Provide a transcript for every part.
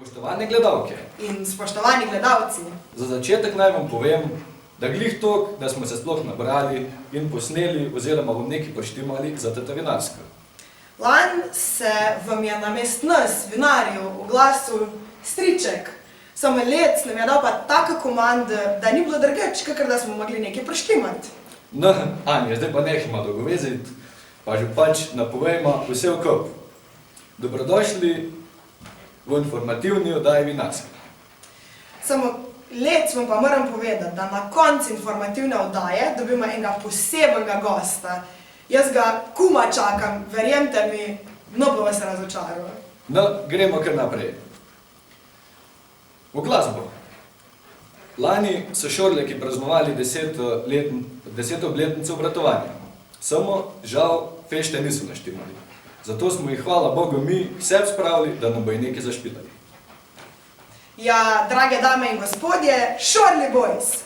Spoštovane gledalke in spoštovani gledalci, za začetek naj vam povem, da glih tok, da smo se sploh nabrali in posneli oziroma vam nekaj poštimali za Tatarinarsko. Lan se vam je namest nas, vinarjev, oglasil striček, samo lec nam je dal pa taka komanda, da ni bilo drugače, kakor da smo mogli nekaj poštimati. No, Anja, zdaj pa nehajmo dolgoveziti, pa že pač napovejmo vse v kup. Dobrodošli v informativni oddaji Vinarska. Samo lec vam pa moram povedati, da na koncu informativne oddaje dobimo enega posebnega gosta. Jaz ga kuma čakam, verjemte mi, no bo vas razočaral. No, gremo kar naprej. V glasbo. Lani so šorljaki praznovali 10. obletnico obratovanja. Samo, žal, fešte niso naštimali. Zato smo jih, hvala Bogu, mi vse spravili, da nam bojo nekaj zašpitali. Ja, drage dame in gospodje, Šorli Boys!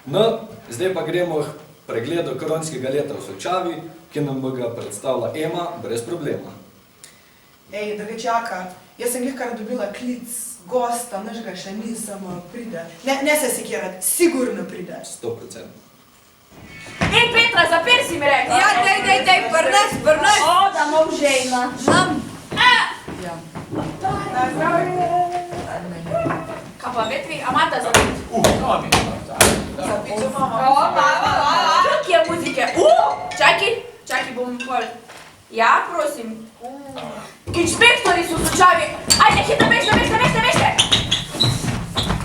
No, zdaj pa gremo k pregledu koronskega leta v Solčavi, ki nam bo ga predstavila Ema brez problema. Ej, dragečaka, jaz sem kar dobila klic gosta, našega še nisem pride. Ne se sekirati, sigurno pride. 100%. Ej, Petra, zapir si mi rekla. Ja, dej, prnes. O, da mov žejna. Nam. Ja. Kaj pa, Vetvi, a mata zapit? Mami. Zapit so mama. Čak je muzike. Čaki, bom pol. Ja, prosim. Inšpektori so v Solčavi. Ajde, hitno bežte.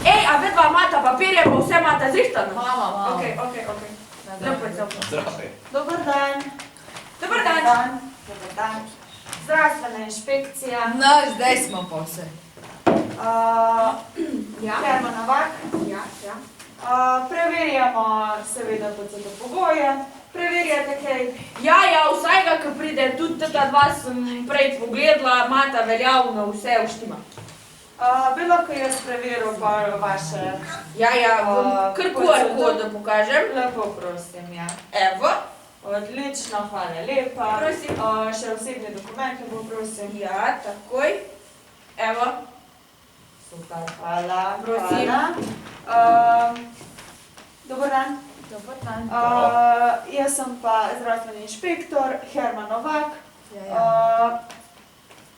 Ej, a vedva mata papirje, bo vse mata zrihtano? Mama. Okej. Lepo. Zdravi. Dobar dan. Dobar dan. Dobar dan. Zdravstvena inšpekcija. No, zdaj smo pa vse. Ja. Herman Novak. Ja. Preverjamo seveda PCT pogoje. Preverjate kaj? Ja, vsajga, ko pride, tudi tata dva sem prej pogledala, mata veljavno, vse vštima. Bi lahko jaz preveril pa vaše... Ja, bom kar QR kodo pokažem. Lepo prosim, ja. Evo. Odlično, hvala lepa. Prosim. Še osebni dokument, bo prosim. Ja, takoj. Evo. Super, hvala. Prosim. Dobar dan. Dobar dan. Jaz sem pa zdravstveni inšpektor, Herman Novak.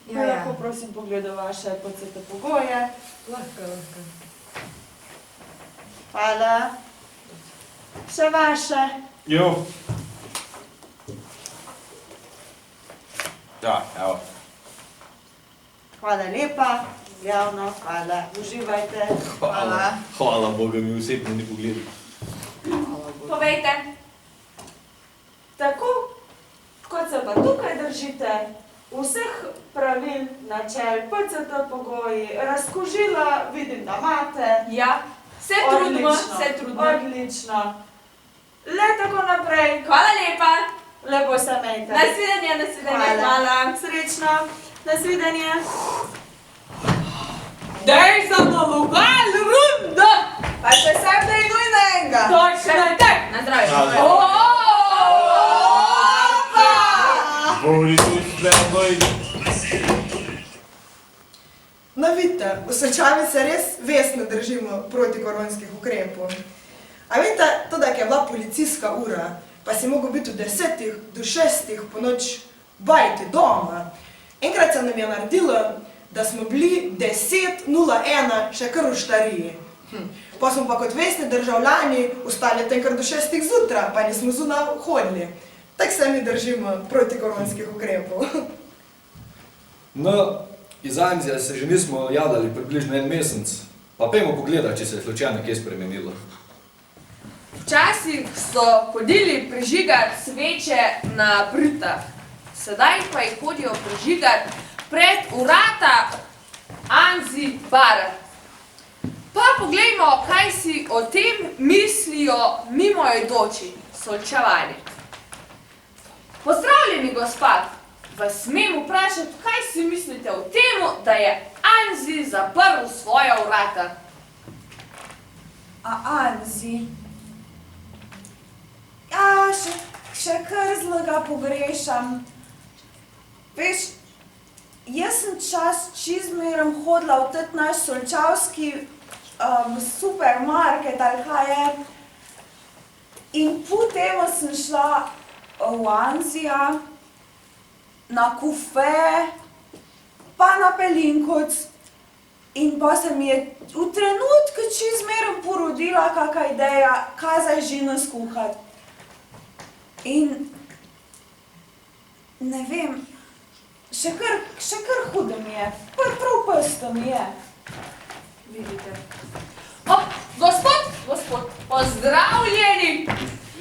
Bi lahko prosim pogledal vaše PCT pogoje. Lahko. Hvala. Še vaše. Jo. Ja, evo. Hvala lepa, javno, hvala, uživajte. Hvala. Hvala Boga, mi osebno ni pogledal. Povejte. Tako, kot se pa tukaj držite, vseh pravil, načel, PCT pogoji, razkožila, vidim, da imate. Ja, se trudimo, se trudimo. Odlično. Le tako naprej. Hvala lepa. Lepo se imejte. Nasvidenje, hvala. Srečno. Nasvidenje. Daj za vokal, runda! Pa še sem da idu na enega. Točno je tak. Na zdravje. Na zdravje. Opa! Boli tu šlepoj. No vidite, v Solčavi se res vesno držimo protikoronskih ukrepov. A vidite, to, da je bila policijska ura, pa si mogel biti od 10 do 6 po noč bajti doma. Enkrat se nam je naredilo, da smo bili 10:01 še kar v Štariji. Pa smo pa kot vestni državljani ostali tam kar do 6 zjutraj, pa nismo zunaj hodili. Tako se mi držimo protikoronskih ukrepov. No, iz Anzija se že nismo javljali približno 1 mesec, pa pojmo pogledati, če se je slučajno kaj spremenilo. Včasih so hodili prižigati sveče na Britah, sedaj pa jih hodijo prižigati pred vrata Anzi bara. Pa poglejmo, kaj si o tem mislijo mimoidoči Solčavani. Pozdravljeni, gospa, vas smem vprašati, kaj si mislite o tem, da je Anzi zaprl svoja vrata? A Anzi? Ja, še kar zelo pogrešam. Veš, jaz sem čizmerom hodila v tet naš solčavski supermarket ali kaj je. In potem sem šla v Anzija, na Kufe, pa na Pelinkoc. In pa se mi je v trenutku čizmerom porodila kakšna ideja, kaj zdaj žino skuhati. In ne vem, še kar hudo mi je, prav pesto mi je. Vidite. Gospod, pozdravljeni!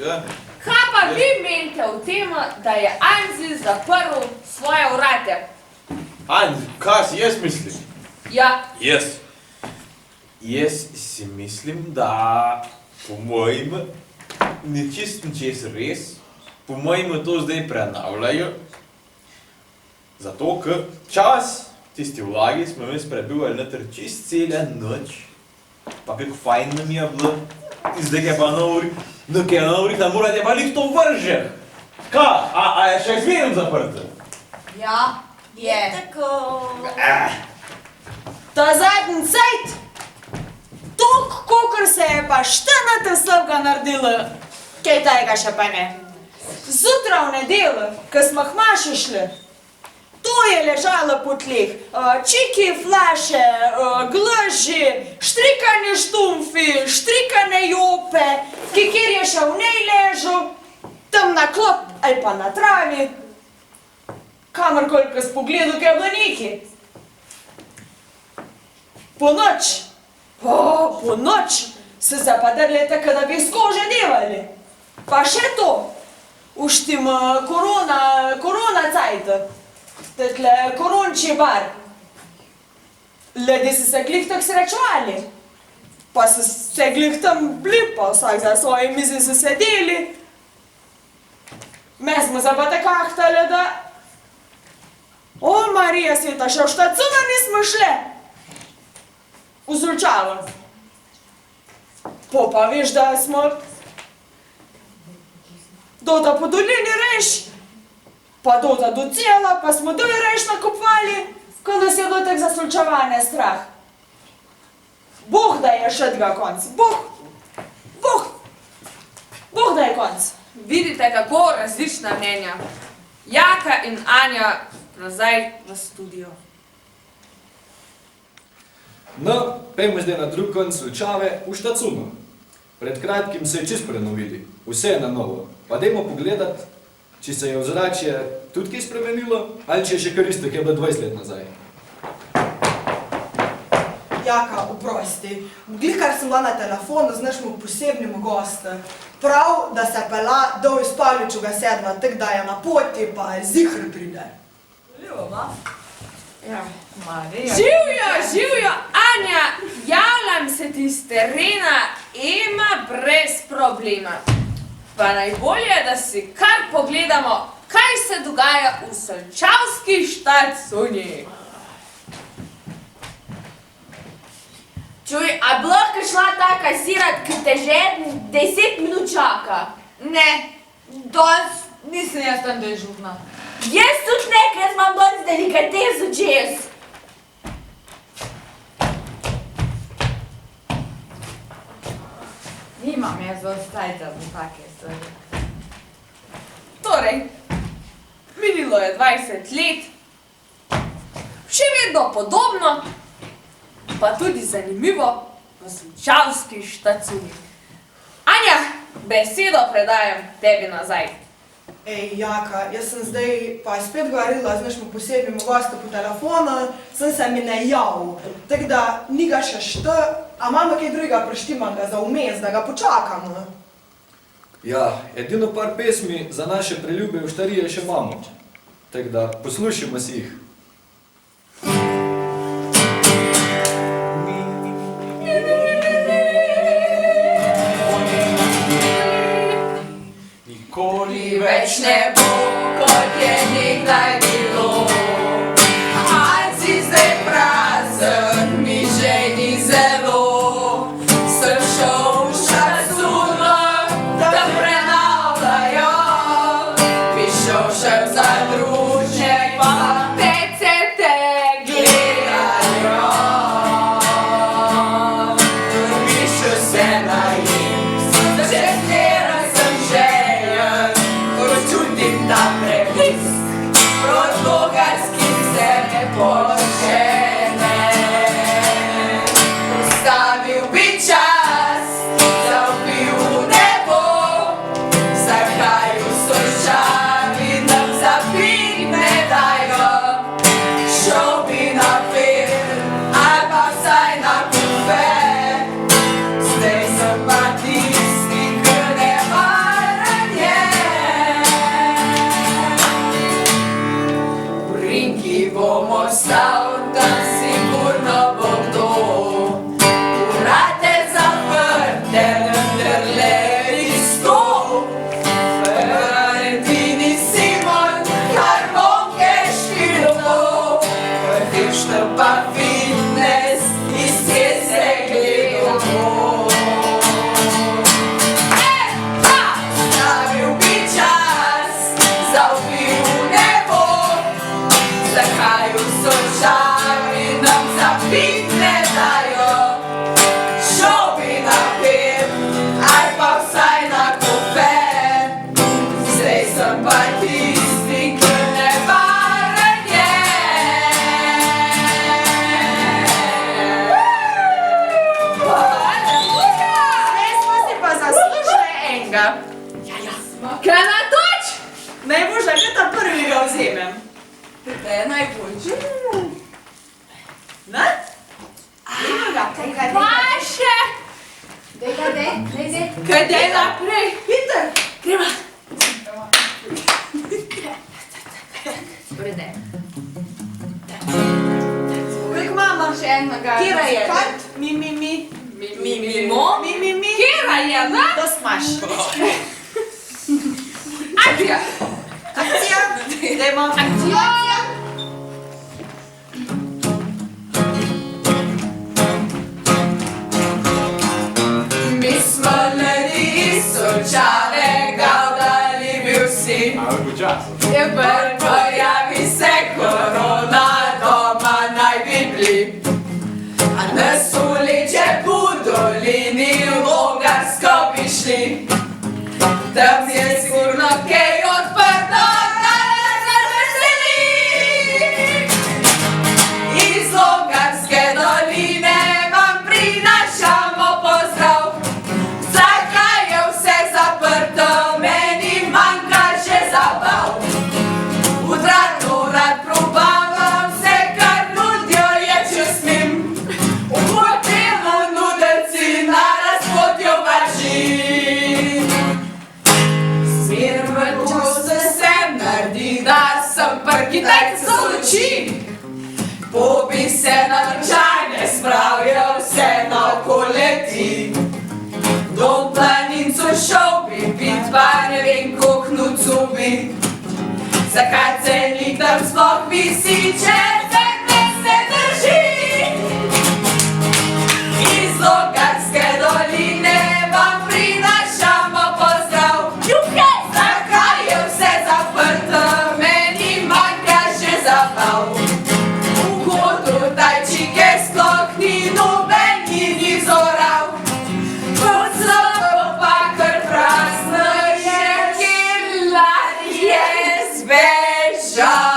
Ja. Kaj pa vi menite o tem, da je Anzi zaprl svoje vrate? Anzi, kaj si jaz mislim? Ja, Jaz si mislim, da po mojem ni čist ničesar res. Po mojem to zdaj prenavljajo. Zato, ker čas tisti vlagi smo mi prebivali noter čist cele noč. Pa kako fajn nam je bilo. In zdaj je pa na uri, da morate pa lih to vrže. Kaj? A je še zmerno zaprto? ja, je. Tako. Ta zadnji cajt, toliko, kolikor se je pa štenata slabega naredila, kaj tajega še pa ne. Zjutraj v nedeljo, ko smo k Maši šli, to je ležalo po tleh. Čiki, flaše, glaži, štrikane štumfi, štrikane jope, kjer je še v njej ležal, tam na klop ali pa na travi, kamorkoli, ko si pogledal, kaj je bilo neki. Po noč se zapadrli tako, da bi iz kože devali. Pa še to, uštim korona cajt, takle koronči bar. Ljudje so se glih tako srečevali, pa so se glih tam bili, pa vsak za svoje mizi so sedeli. Me smo se pa tako ahtali, da... O, Marija sveta, še v štacuna nismo šli. V Solčavo. Pa veš, da smo dota po dolini reš, pa dota do cela, pa smo dole reš nakupvali, ko nas je dotek za Solčavane strah. Bog da je še dva konc. Bog da je konc. Vidite, kako različna mnenja. Jaka in Anja nazaj v studio. No, pojmo zdaj na drug konc Solčave, v Štacunu. Pred kratkim se je čist prenovili, vse je na novo. Pa dajmo pogledati, če se je ozračje tudi kaj spremenilo, ali če je še kar isto, ki je bilo 20 let nazaj. Jaka, oprosti. Glikar sem bila na telefonu z našim posebnim gostom. Prav, da se pela dol iz Pavličuga sedla, tak da je na poti, pa zihr pride. Ljuba. Ja. Marija. Živjo, Anja, javljam se ti z terena, ima brez problema. Pa najbolje, da si kar pogledamo, kaj se dogaja v Solčavski štacuni. Čuj, a bi lahko šla ta kasirat, ki te že 10 minut čaka? Ne, danes nisem jaz tam dežurna. Jaz tudi ne, ker jaz imam danes delikatezo čez. Nimam jaz ostajca za take stvari. Torej, minilo je 20 let, še vedno podobno, pa tudi zanimivo v Solčavski štacuni. Anja, besedo predajam tebi nazaj. Ej, Jaka, jaz sem zdaj pa spet govorila z našim posebnim gostom po telefonu, sem se mi ne javil. Tako da, ni ga še šta, a imamo kaj drugega preštimanga za vmes, da ga počakamo. Ja, edino par pesmi za naše preljube v Štarije še imamo. Tako da, poslušajmo si jih. Nikoli več ne bo, kot je nekdaj bilo. Alci zdaj prazen, mi že ni zelo. Sem šel v štacuna, da prenavljajo. Bi šel še v zadružek, pa TCT gledajo. Mišel se najim, že zmeraj sem željen, ko čutim ta preblisk, Podlogarski se ne počene. Ustavil bi čas, zavpil v nebo, zakaj v Solčavi nam zapit ne dajo. Šel bi na film, ali pa vsaj na kafe. Zdaj sem pa tisti, ki ne varanje. V Rinki bom ostal, tam sigurno bo kdo. Vrate zaprte, vendarle isto. Valentini Simon, Karbonke Špilko. Vrtišta pa fitness, iz kje se gledamo. Stavil bi čas, zavpil v nebo, zakaj v Solčavi nam zapit ne dajo. Šel bi na film, ali pa vsaj na kafe. Zdaj sem pa tisti, ki ne varanje. Zdaj smo si pa zaslužili enega. Kaj na toč? Najboljša, že ta prvega vzemem. To je najboljši. Ne? Pa še! Kaj dej naprej? Peter, Greva. koliko imamo? Še enega. Kira je? Kart? Mi. Mimo? Mi. Kera je, ne? To smaš. Akcija! Akcija. Idemo. Akcija! Mi smo ljudi iz Solčave, Gavdali bil si. Ampak počasno. Je pojavi se korona, doma naj bi bili. A nas uliče po dolini, v Logarsko bi šli. Tam je sigurno kaj odprto, da nas veseli. Iz Logarske doline vam prinašamo pozdrav. Zakaj je vse zaprto, meni manjka že zabav. Kitajci so luči. Popi se na vrčanje, spravijo vse naokoleti. Dom planincu šel bi pit, pa ne vem, koliko nucu bi. Zakaj cenik tam sploh visi, če zemlje se drži? Iz Logarske doline vam prinašamo pozdrav. Zakaj je vse zaprto, meni manjka še zabav. V kotu tajčike sploh ni nobenih izorav. Pod zlobo pa kar prazno je, Kilar je zbežal.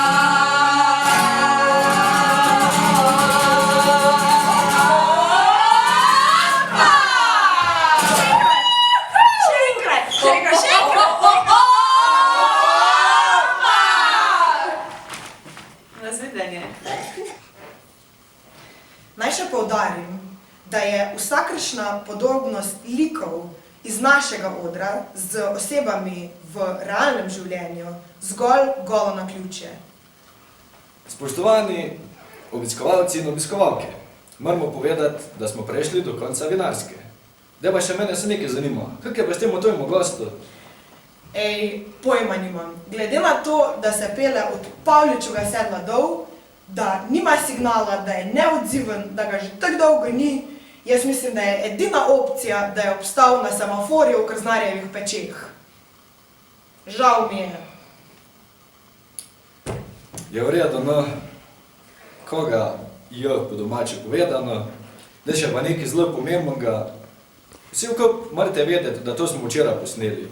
Naj še poudarim, da je vsakršna podobnost likov iz našega odra z osebami v realnem življenju zgolj golo naključje. Spoštovani obiskovalci in obiskovalke, moramo povedati, da smo prešli do konca Vinarske. Zdaj pa še mene se nekaj zanima, kak je pa s tem tvojemu gostu? Ej, pojma nimam. Glede na to, da se pele od Pavličevega sedla dol, da nima signala, da je neodziven, da ga že tako dolgo ni, jaz mislim, da je edina opcija, da je obstal na semaforju v Krznarjevih pečeh. Žal mi je. Je v redu, no, koga je po domače povedano, da še pa nekaj zelo pomembnega. Vsi vkup morate vedeti, da to smo včeraj posneli.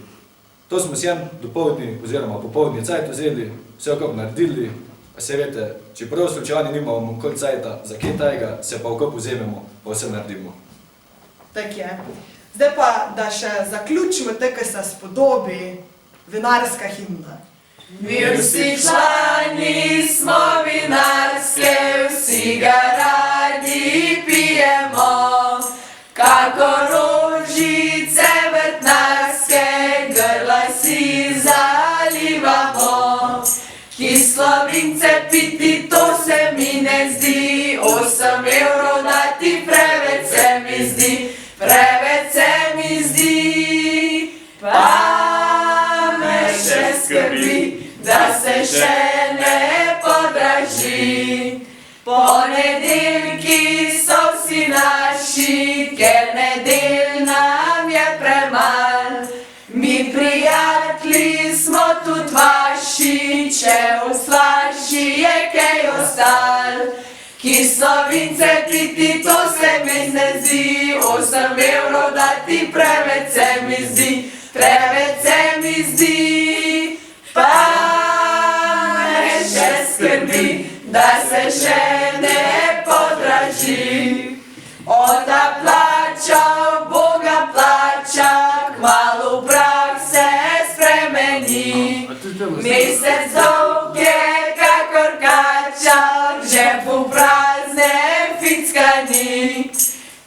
To smo si en dopoldni oziroma popoldni cajt vzeli, vse vkup naredili, pa se vete, čeprav slučajno nimamo nikoli cajta za kaj tajega, se pa vkup vzememo, pa vse naredimo. Tak je. Zdaj pa, da še zaključimo te, ki se spodobi vinarska himna. Mi vsi člani smo vinarske, vsi ga radi pijemo, kako rožice vrtnarske, grla si zalivamo. Kislo vince piti, to se mi ne zdi, 8 evrov dati preveč se mi zdi, preveč se mi zdi. Pa me še skrbi, da se še ne podraži. Ponedeljki so vsi naši, ker nedel nam je premal. Mi prijatelji smo tudi vaši, če oslaši je kaj ostal. Kislo vince piti, to se mi ne zdi, 8 evrov dati preveč se mi zdi, preveč se mi zdi. Pa me še skrbi, da se še ne podraži. Ota plača, Boga plača, kmalu prah se spremeni. Mesec dolg je kakor kača, v žepu prazne ficka ni.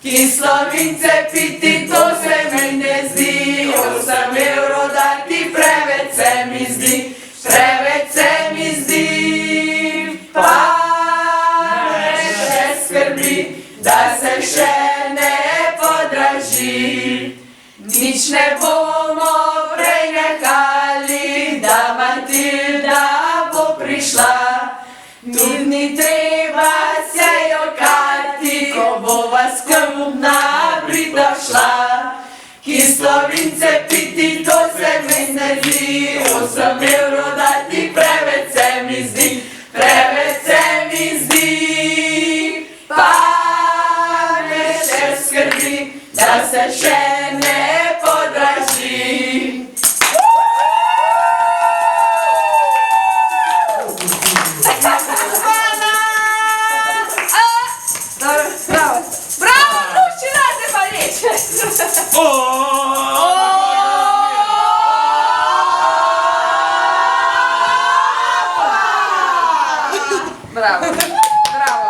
Kislo vince piti, to se mi ne zdi, 8 evrov dati preveč se mi zdi, preveč se mi zdi. Pa me še skrbi, da se še ne podraži. Nič ne bomo prej nehali, da Matilda bo prišla. Tudi ni treba se jokati, ko bova skrbna Brita šla. Kislo vince piti, to se mi ne zdi, 8 evrov dati preveč se mi zdi, preveč se mi zdi. Pa me še skrbi, da se še ne podraži. Bravo, bravo, Lučina, zdaj pa reče. Bravo, bravo.